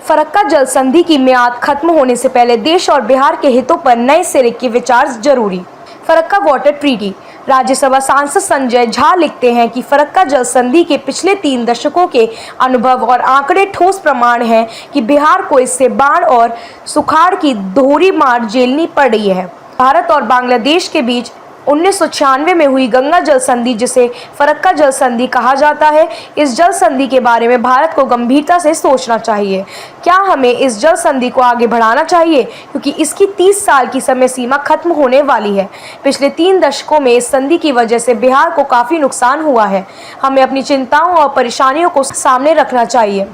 फरक्का जल संधि की मियाद खत्म होने से पहले देश और बिहार के हितों पर नए सिरे के विचार जरूरी। Farakka water treaty. राज्यसभा सांसद संजय झा लिखते हैं कि फरक्का जल संधि के पिछले 3 दशकों के अनुभव और आंकड़े ठोस प्रमाण हैं कि बिहार को इससे बाढ़ और सुखाड़ की दोहरी मार झेलनी पड़ रही है। भारत और बांग्लादेश के बीच 1996 में हुई गंगा जल संधि, जिसे फरक्का जल संधि कहा जाता है, इस जल संधि के बारे में भारत को गंभीरता से सोचना चाहिए। क्या हमें इस जल संधि को आगे बढ़ाना चाहिए, क्योंकि इसकी 30 साल की समय सीमा खत्म होने वाली है। पिछले 3 दशकों में इस संधि की वजह से बिहार को काफ़ी नुकसान हुआ है। हमें अपनी चिंताओं और परेशानियों को सामने रखना चाहिए।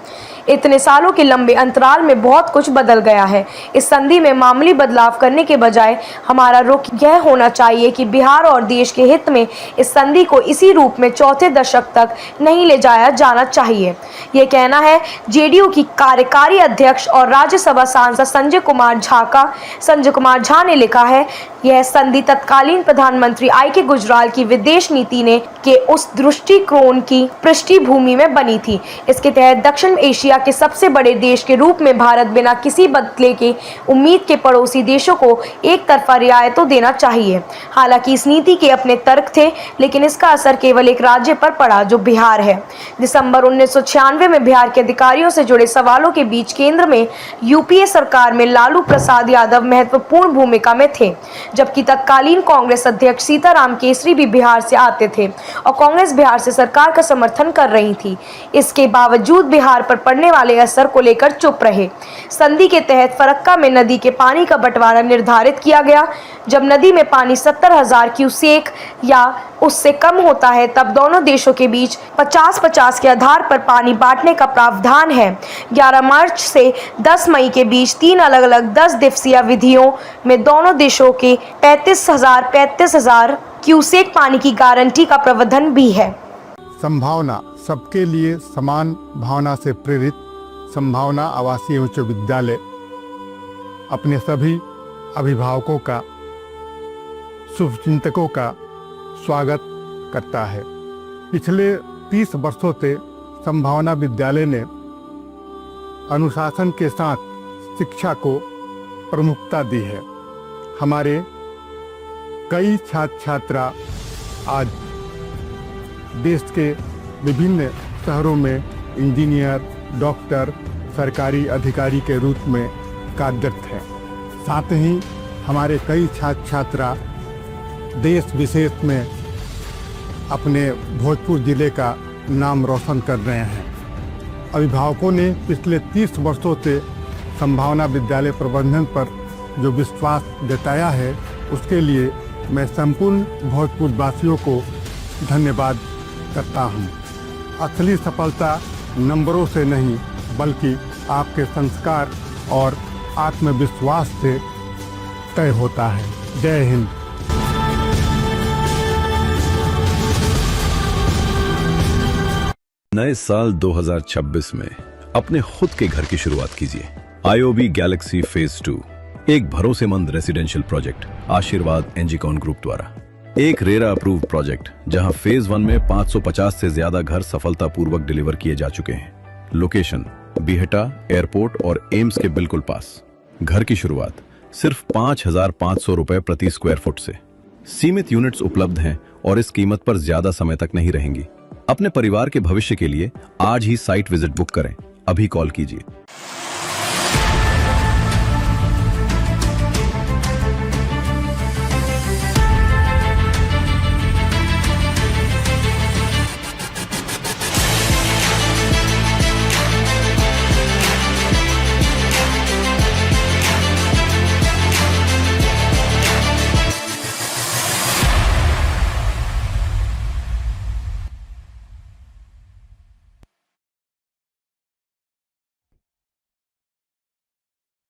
इतने सालों के लंबे अंतराल में बहुत कुछ बदल गया है। इस संधि में मामूली बदलाव करने के बजाय हमारा रुख यह होना चाहिए कि बिहार और देश के हित में इस संधि को इसी रूप में चौथे दशक तक नहीं ले जाया जाना चाहिए। ये कहना है जेडीयू की कार्यकारी अध्यक्ष और राज्यसभा सांसद संजय कुमार झा का। संजय कुमार झा ने लिखा है, यह संधि तत्कालीन प्रधानमंत्री आई.के. गुजराल की विदेश नीति ने के उस दृष्टिकोण की पृष्ठभूमि में बनी थी। इसके तहत दक्षिण एशिया के सबसे बड़े देश के रूप में भारत बिना किसी बदले के उम्मीद के पड़ोसी देशों को एक तरफा रियायतों देना चाहिए। हालांकि इस नीति के अपने तर्क थे, लेकिन इसका असर केवल एक राज्य पर पड़ा, जो बिहार है। दिसंबर 1996 में बिहार के अधिकारियों से जुड़े सवालों के बीच केंद्र में यूपीए सरकार में लालू प्रसाद यादव महत्वपूर्ण भूमिका में थे, जबकि तत्कालीन कांग्रेस अध्यक्ष सीताराम केसरी भी बिहार से आते थे और कांग्रेस बिहार से सरकार का समर्थन कर रही थी। इसके बावजूद बिहार पर पड़ने वाले असर को लेकर चुप रहे। संधि के तहत फरक्का में नदी के पानी का बंटवारा निर्धारित किया गया। जब नदी में पानी 70,000 क्यूसेक या उससे कम होता है, तब दोनों देशों के बीच 50-50 के आधार पर पानी बांटने का प्रावधान है। 11 मार्च से 10 मई के बीच 3 अलग-अलग 10 दिवसीय अवधियों में दोनों देशों के 35,000 क्यूसेक पानी की गारंटी का प्रावधान भी है। संभावना सबके लिए समान भावना से प्रेरित संभावना आवासीय उच्च विद्यालय अपने सभी अभिभावकों का, शुभचिंतकों का स्वागत करता है। पिछले 30 वर्षों से संभावना विद्यालय ने अनुशासन के साथ शिक्षा को प्रमुखता दी है। हमारे कई छात्र छात्रा आज देश के विभिन्न शहरों में इंजीनियर, डॉक्टर, सरकारी अधिकारी के रूप में कार्यरत हैं। साथ ही हमारे कई छात्र छात्रा देश विशेष में अपने भोजपुर जिले का नाम रोशन कर रहे हैं। अभिभावकों ने पिछले 30 वर्षों से संभावना विद्यालय प्रबंधन पर जो विश्वास जताया है, उसके लिए मैं संपूर्ण भोजपुर वासियों को धन्यवाद करता हूँ। असली सफलता नंबरों से नहीं, बल्कि आपके संस्कार और आत्मविश्वास से तय होता है। जय हिंद। नए साल 2026 में अपने खुद के घर की शुरुआत कीजिए। IOB गैलेक्सी फेज 2 एक भरोसेमंद रेसिडेंशियल प्रोजेक्ट आशीर्वाद एनजीकॉन ग्रुप द्वारा। एक रेरा अप्रूव्ड प्रोजेक्ट जहां फेज 1 में 550 से ज्यादा घर सफलतापूर्वक डिलीवर किए जा चुके हैं। लोकेशन बिहटा एयरपोर्ट और एम्स के बिल्कुल पास। घर की शुरुआत सिर्फ 5,500 रुपए प्रति स्क्वायर फुट से। सीमित यूनिट्स उपलब्ध हैं और इस कीमत पर ज्यादा समय तक नहीं रहेंगी। अपने परिवार के भविष्य के लिए आज ही साइट विजिट बुक करें। अभी कॉल कीजिए।